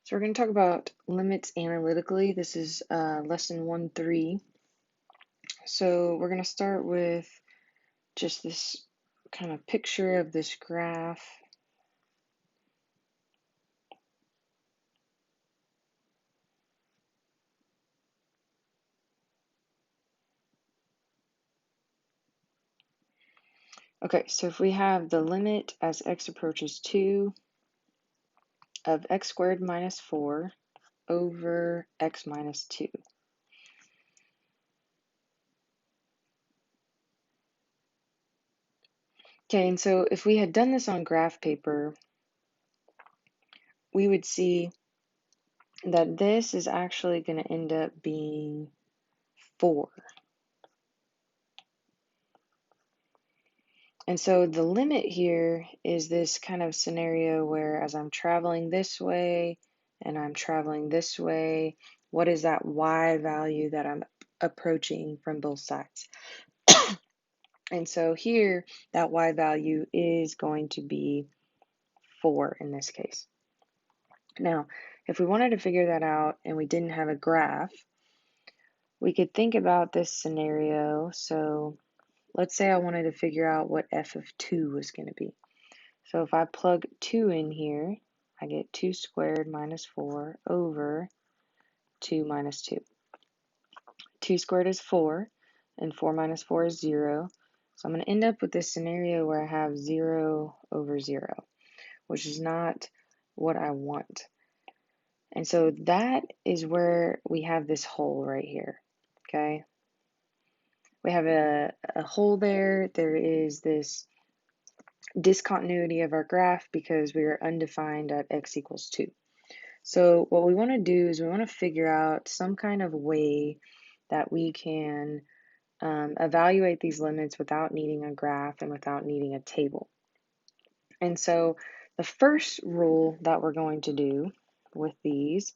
So we're going to talk about limits analytically. This is lesson 1.3. So we're going to start with just this kind of picture of this graph. Okay, so if we have the limit as x approaches 2 of x squared minus 4 over x minus 2. Okay, and so if we had done this on graph paper, we would see that this is actually going to end up being 4. And so the limit here is this kind of scenario where as I'm traveling this way and I'm traveling this way, what is that y value that I'm approaching from both sides? And so here, that y value is going to be 4 in this case. Now, if we wanted to figure that out and we didn't have a graph, we could think about this scenario. So let's say I wanted to figure out what f of 2 was going to be. So if I plug 2 in here, I get 2 squared minus 4 over 2 minus 2. 2 squared is 4, and 4 minus 4 is 0. So I'm going to end up with this scenario where I have 0 over 0, which is not what I want. And so that is where we have this hole right here, okay? We have a hole there. There is this discontinuity of our graph because we are undefined at x equals 2. So what we want to do is we want to figure out some kind of way that we can evaluate these limits without needing a graph and without needing a table. And so the first rule that we're going to do with these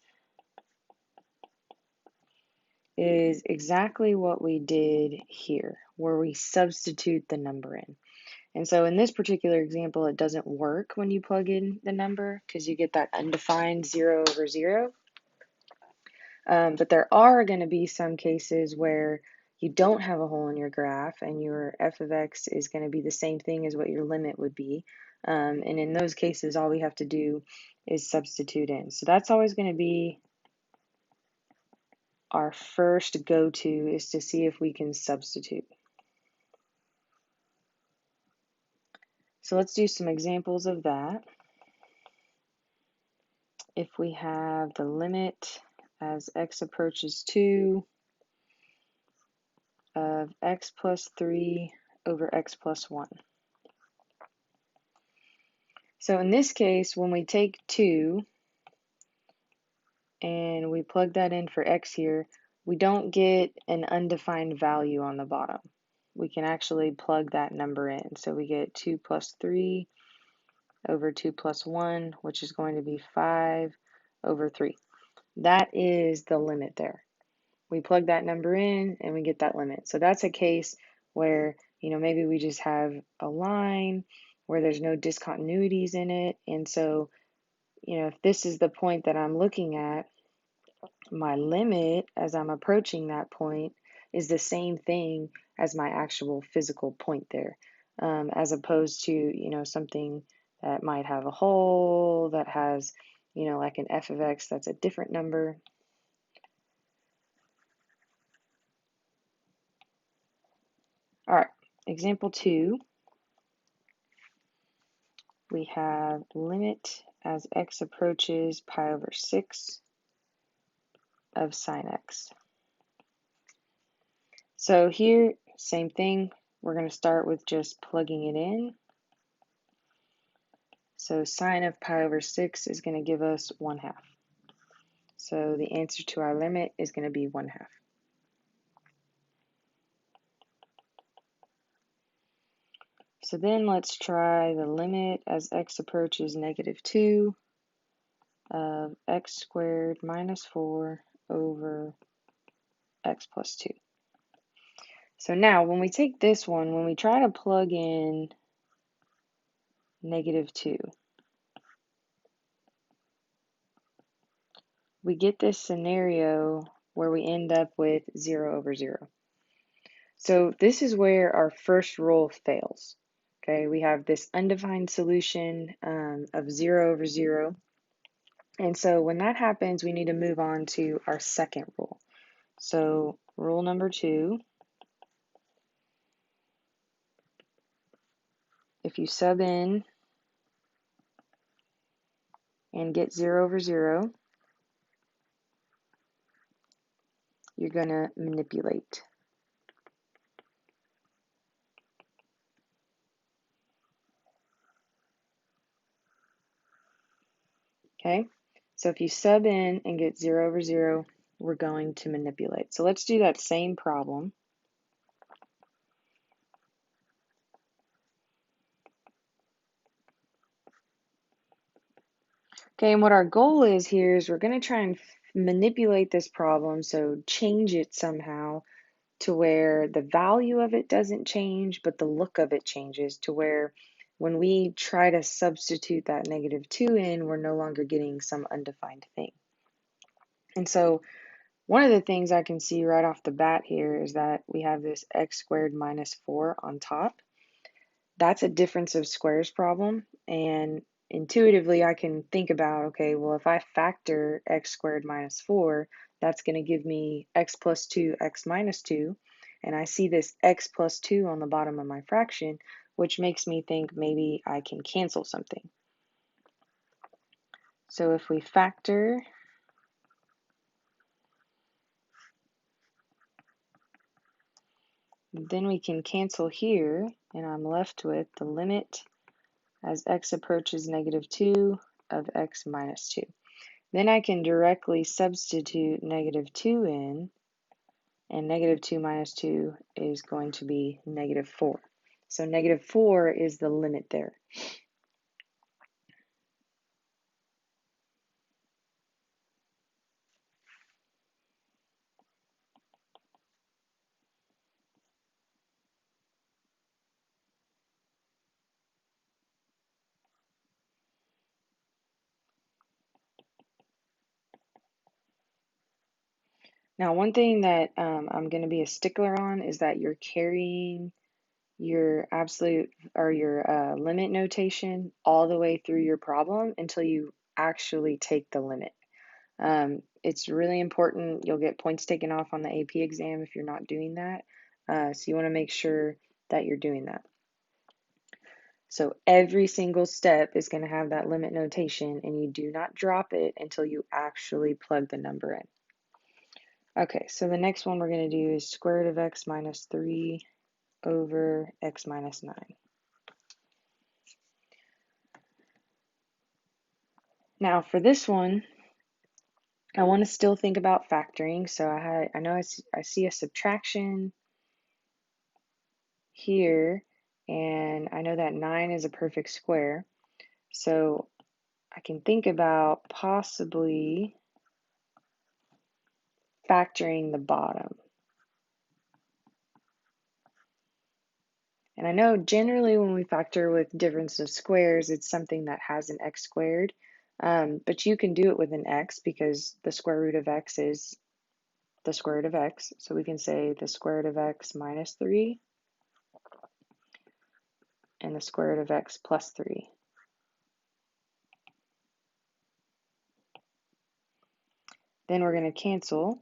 is exactly what we did here, where we substitute the number in. And so in this particular example, it doesn't work when you plug in the number because you get that undefined 0 over 0. But there are going to be some cases where you don't have a hole in your graph and your f of x is going to be the same thing as what your limit would be. And in those cases, all we have to do is substitute in. So that's always going to be our first go-to, is to see if we can substitute. So let's do some examples of that. If we have the limit as x approaches 2 of x plus 3 over x plus 1. So in this case, when we take 2 and we plug that in for x here, we don't get an undefined value on the bottom. We can actually plug that number in. So we get 2 plus 3 over 2 plus 1, which is going to be 5 over 3. That is the limit there. We plug that number in and we get that limit. So that's a case where, maybe we just have a line where there's no discontinuities in it. And so, if this is the point that I'm looking at, my limit as I'm approaching that point is the same thing as my actual physical point there, as opposed to, something that might have a hole that has, like an f of x that's a different number. All right, example 2, we have limit as x approaches pi over 6 of sine x. So here, same thing, we're going to start with just plugging it in. So sine of pi over 6 is going to give us 1/2. So the answer to our limit is going to be 1/2. So then let's try the limit as x approaches -2 of x squared minus 4 over x plus 2. So now when we take this one, when we try to plug in -2, we get this scenario where we end up with 0 over 0. So this is where our first rule fails. Okay, we have this undefined solution of 0 over 0. And so when that happens, we need to move on to our second rule. So rule number 2, if you sub in and get 0 over 0, you're going to manipulate. Okay, so if you sub in and get 0 over 0, we're going to manipulate. So let's do that same problem. Okay, and what our goal is here is we're going to try and manipulate this problem, so change it somehow to where the value of it doesn't change, but the look of it changes to where when we try to substitute that -2 in, we're no longer getting some undefined thing. And so one of the things I can see right off the bat here is that we have this x squared minus 4 on top. That's a difference of squares problem, and intuitively I can think about, okay, well, if I factor x squared minus 4, that's going to give me x plus 2, x minus 2, and I see this x plus 2 on the bottom of my fraction, which makes me think maybe I can cancel something. So if we factor, then we can cancel here, and I'm left with the limit as x approaches -2 of x minus 2. Then I can directly substitute -2 in, and -2 minus 2 is going to be -4. So -4 is the limit there. Now, one thing that I'm going to be a stickler on is that you're carrying your absolute or your limit notation all the way through your problem until you actually take the limit. It's really important. You'll get points taken off on the AP exam if you're not doing that. So you want to make sure that you're doing that. So every single step is going to have that limit notation, and you do not drop it until you actually plug the number in. Okay, so the next one we're going to do is square root of x minus 3 over x minus 9. Now for this one, I want to still think about factoring. So I see a subtraction here, and I know that 9 is a perfect square. So I can think about possibly factoring the bottom. And I know generally when we factor with difference of squares, it's something that has an x squared, but you can do it with an x because the square root of x is the square root of x. So we can say the square root of x minus 3 and the square root of x plus 3. Then we're going to cancel.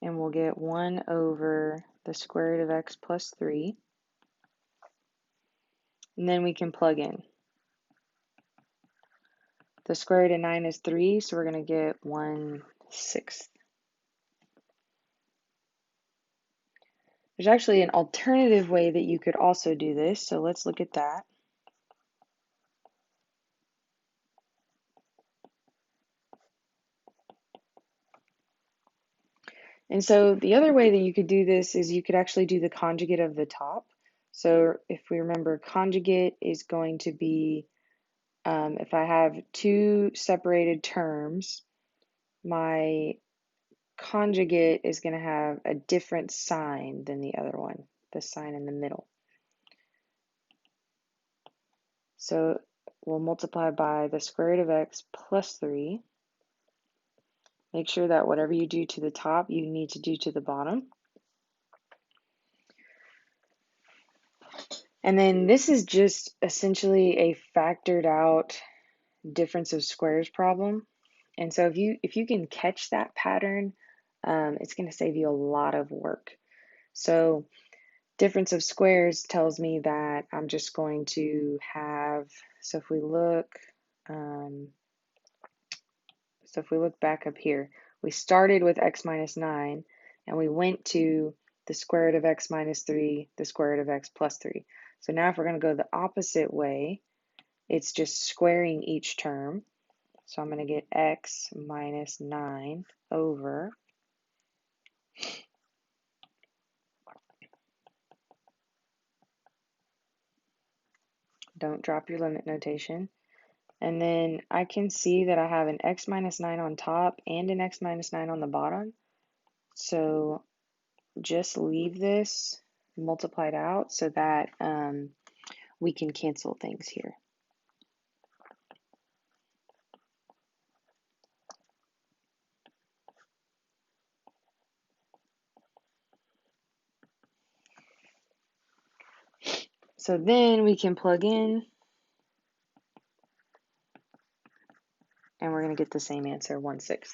And we'll get 1 over the square root of x plus 3. And then we can plug in. The square root of 9 is 3, so we're going to get 1/6. There's actually an alternative way that you could also do this, so let's look at that. And so the other way that you could do this is you could actually do the conjugate of the top. So if we remember, conjugate is going to be, if I have two separated terms, my conjugate is going to have a different sign than the other one, the sign in the middle. So we'll multiply by the square root of x plus 3. Make sure that whatever you do to the top, you need to do to the bottom. And then this is just essentially a factored out difference of squares problem. And so if you can catch that pattern, it's going to save you a lot of work. So difference of squares tells me that I'm just going to have, so if we look, back up here, we started with x minus 9, and we went to the square root of x minus 3, the square root of x plus 3. So now if we're going to go the opposite way, it's just squaring each term. So I'm going to get x minus 9 over, don't drop your limit notation. And then I can see that I have an x minus 9 on top and an x minus 9 on the bottom. So just leave this multiplied out so that we can cancel things here. So then we can plug in, and we're going to get the same answer, 1/6.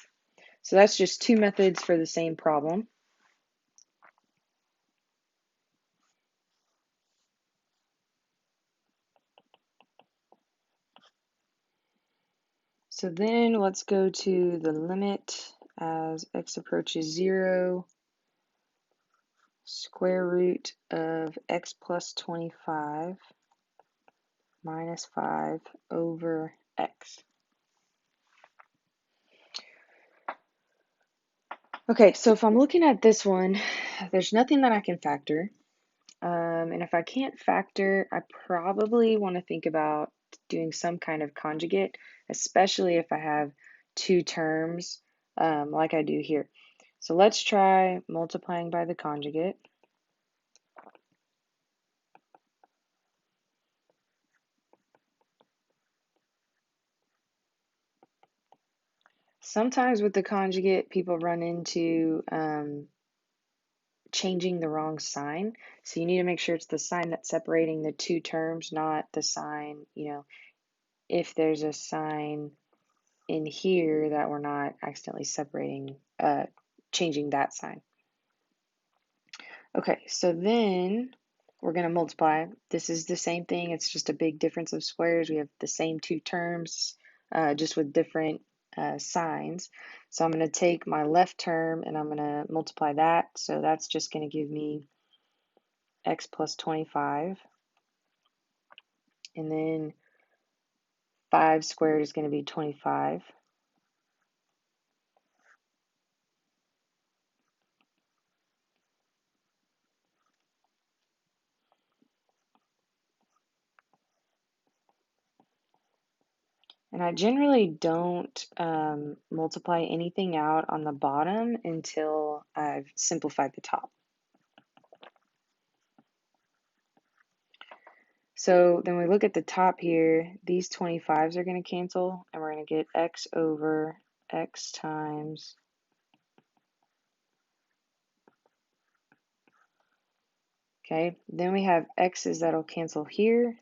So that's just two methods for the same problem. So then let's go to the limit as x approaches 0, square root of x plus 25 minus 5 over x. Okay, so if I'm looking at this one, there's nothing that I can factor. And if I can't factor, I probably want to think about doing some kind of conjugate, especially if I have two terms like I do here. So let's try multiplying by the conjugate. Sometimes with the conjugate, people run into changing the wrong sign. So you need to make sure it's the sign that's separating the two terms, not the sign, if there's a sign in here that we're not accidentally changing that sign. Okay, so then we're going to multiply. This is the same thing. It's just a big difference of squares. We have the same two terms, just with different signs. So I'm going to take my left term and I'm going to multiply that. So that's just going to give me x plus 25. And then 5 squared is going to be 25. And I generally don't multiply anything out on the bottom until I've simplified the top. So then we look at the top here, these 25s are going to cancel, and we're going to get x over x times okay, then we have x's that'll cancel here.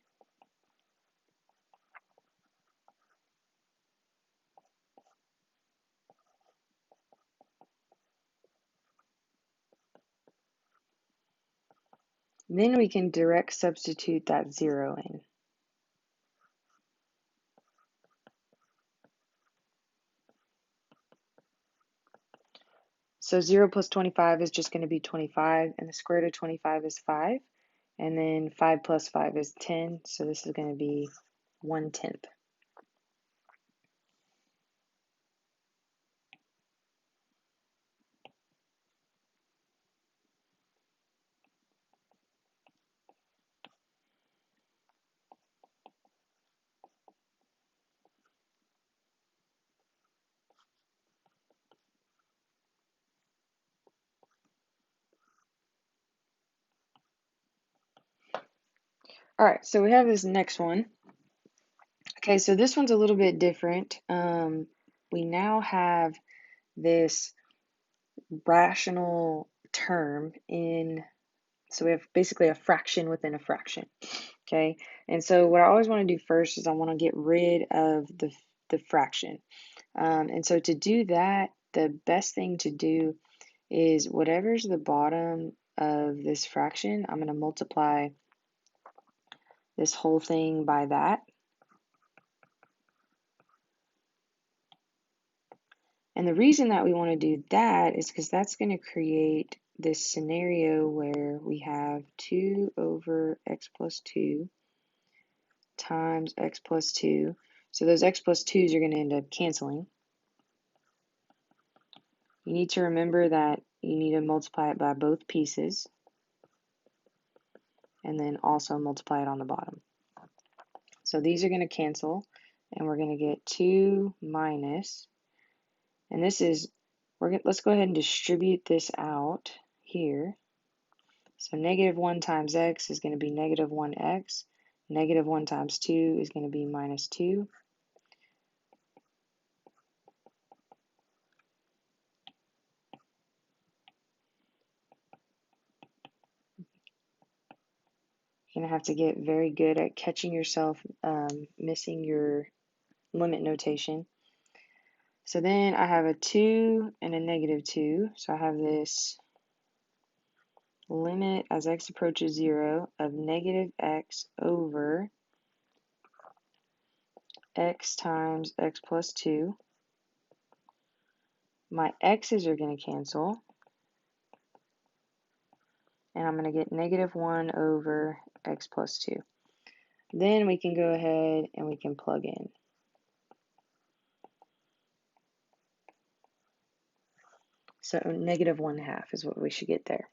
Then we can direct substitute that 0 in. So 0 plus 25 is just going to be 25, and the square root of 25 is 5. And then 5 plus 5 is 10, so this is going to be 1/10. All right, so we have this next one. Okay, so this one's a little bit different. We now have this rational term so we have basically a fraction within a fraction. Okay, and so what I always want to do first is I want to get rid of the fraction. And so to do that, the best thing to do is whatever's the bottom of this fraction, I'm going to multiply this whole thing by that. And the reason that we want to do that is because that's going to create this scenario where we have 2 over x plus 2 times x plus 2. So those x plus 2's are going to end up canceling. You need to remember that you need to multiply it by both pieces and then also multiply it on the bottom. So these are going to cancel and we're going to get 2 minus, and this is, let's go ahead and distribute this out here. So negative 1 times x is going to be negative 1x. Negative 1 times 2 is going to be minus 2. You're going to have to get very good at catching yourself missing your limit notation. So then I have a 2 and a negative 2. So I have this limit as x approaches 0 of negative x over x times x plus 2. My x's are going to cancel, and I'm going to get negative 1 over x plus 2. Then we can go ahead and we can plug in. So negative 1/2 is what we should get there.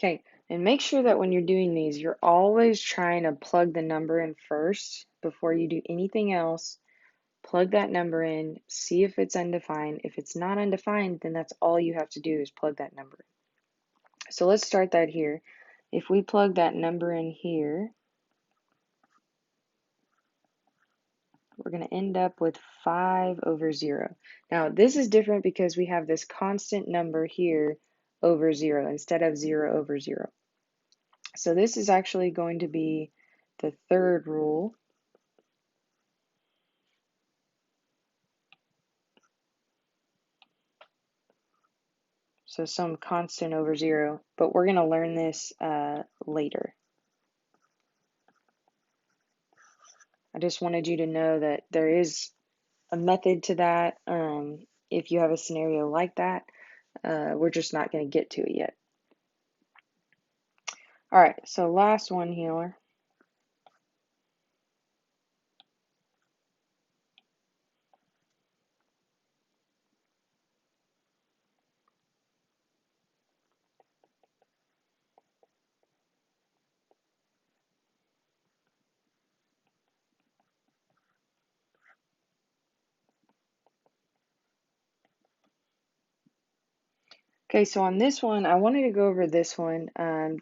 Okay, and make sure that when you're doing these, you're always trying to plug the number in first before you do anything else. Plug that number in, see if it's undefined. If it's not undefined, then that's all you have to do is plug that number in. So let's start that here. If we plug that number in here, we're going to end up with 5 over 0. Now, this is different because we have this constant number here over 0 instead of 0 over 0. So this is actually going to be the third rule. So some constant over 0, but we're going to learn this later. I just wanted you to know that there is a method to that. If you have a scenario like that, we're just not going to get to it yet. All right, so last one, healer. Okay, so on this one, I wanted to go over this one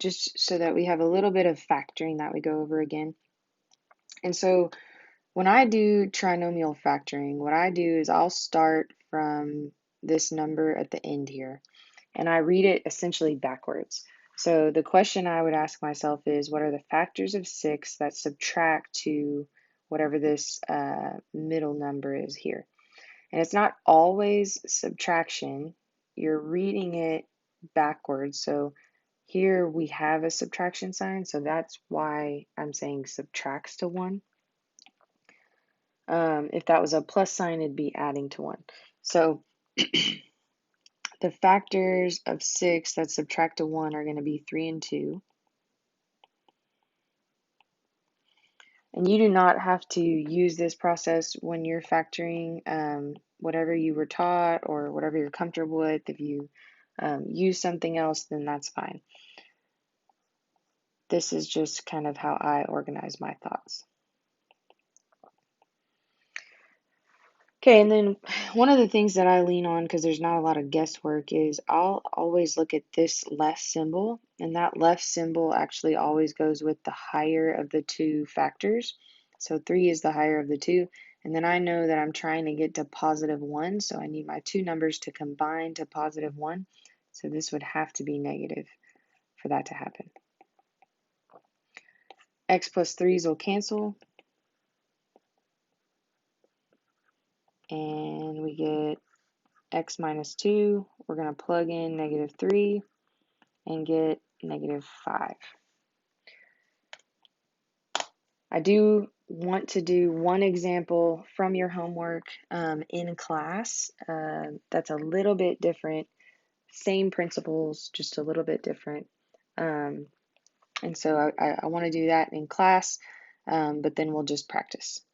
just so that we have a little bit of factoring that we go over again. And so when I do trinomial factoring, what I do is I'll start from this number at the end here, and I read it essentially backwards. So the question I would ask myself is, what are the factors of 6 that subtract to whatever this middle number is here? And it's not always subtraction. You're reading it backwards. So here we have a subtraction sign, so that's why I'm saying subtracts to 1. If that was a plus sign, it'd be adding to 1. So the factors of 6 that subtract to 1 are going to be 3 and 2. And you do not have to use this process when you're factoring whatever you were taught or whatever you're comfortable with. If you use something else, then that's fine. This is just kind of how I organize my thoughts. Okay, and then one of the things that I lean on, because there's not a lot of guesswork, is I'll always look at this left symbol, and that left symbol actually always goes with the higher of the two factors. So 3 is the higher of the two, and then I know that I'm trying to get to +1, so I need my two numbers to combine to +1. So this would have to be negative for that to happen. X plus 3's will cancel, and we get x minus 2. We're going to plug in -3 and get -5. I do want to do one example from your homework in class that's a little bit different. Same principles, just a little bit different. And so I want to do that in class, but then we'll just practice.